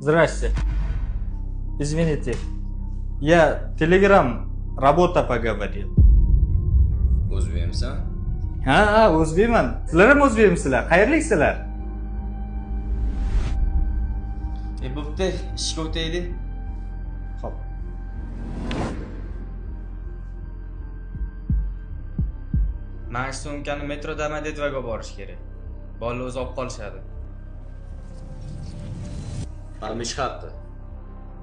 Здрасте. Извините. Я Telegram работа поговорил. O'zbekmisan? Ha, o'zbekman. Sizlar ham o'zbekmisizlar? Xayrlisizlar? Bo'pti, ishga o'taylik. Xo'p. Mana shu sumkani metro Domodedovaga borish kerak. Bolalar o'zi olib qolishadi. Malum chiqibdi.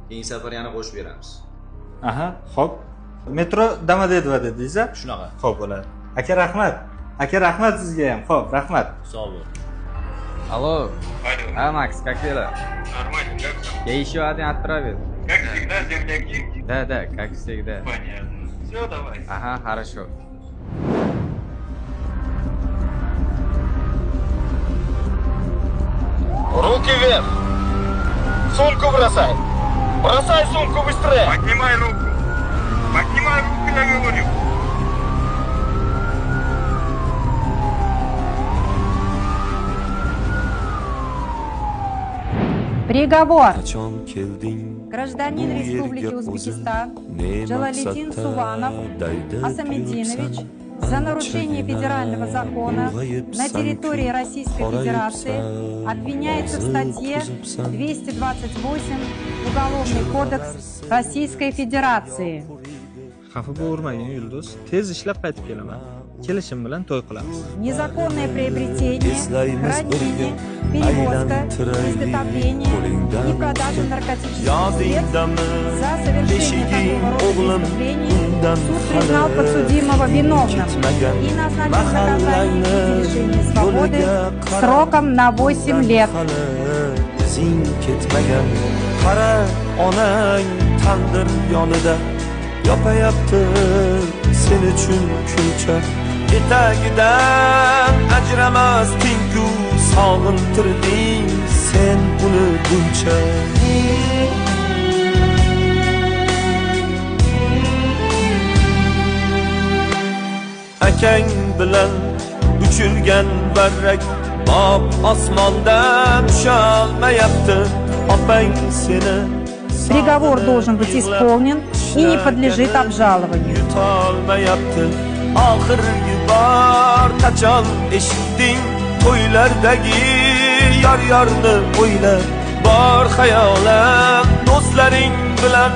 Keyingi safar yana qo'shib beramiz. Aha, xo'p. Metro Domodedovo dedingiz a? Shunaqa. Xo'p, bo'ladi. Aka rahmat. Aka rahmat sizga ham. Xo'p, rahmat. Sog' bo'l. Алло. Алло. А, Макс, как дела? Нормально, как там? Я еще один отправил. Как всегда, земляки? Да, как всегда. Понятно. Все, давай. Ага, хорошо. Руки вверх! Сумку бросай! Бросай сумку быстрее! Поднимай руку. Поднимай руку, я говорю. Приговор. Qachon kelding Гражданин Республики Узбекистан Джалалидин Суванов Асамединович за нарушение федерального закона на территории Российской Федерации обвиняется в статье 228 Уголовный кодекс Российской Федерации. Xafa bo'lmagin Yulduz. Tez ishlab qaytib kelaman. Kelishim bilan to'y qilamiz. Незаконное приобретение, хранение, перевозка, изготовление и продажа наркотических средств за совершение такого рода преступлений суд признал подсудимого виновным и назначил наказание в виде лишения свободы сроком на 8 лет. izing ketmagan qara onang tandir yonida yopayapti sen uchun kulcha etagidan ajramasding-ku sog'intirding sen uni buncha akang bilan uchirgan barrak Bob osmondan tusholmayapti opang seni Приговор должен быть исполнен и не подлежит обжалованию. yutolmayapti oxirgi bor qachon eshitding to'ylardagi yor-yorni o'yla bor xayolan do'stlaring bilan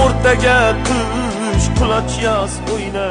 o'rtaga tush quloch yoz o'yna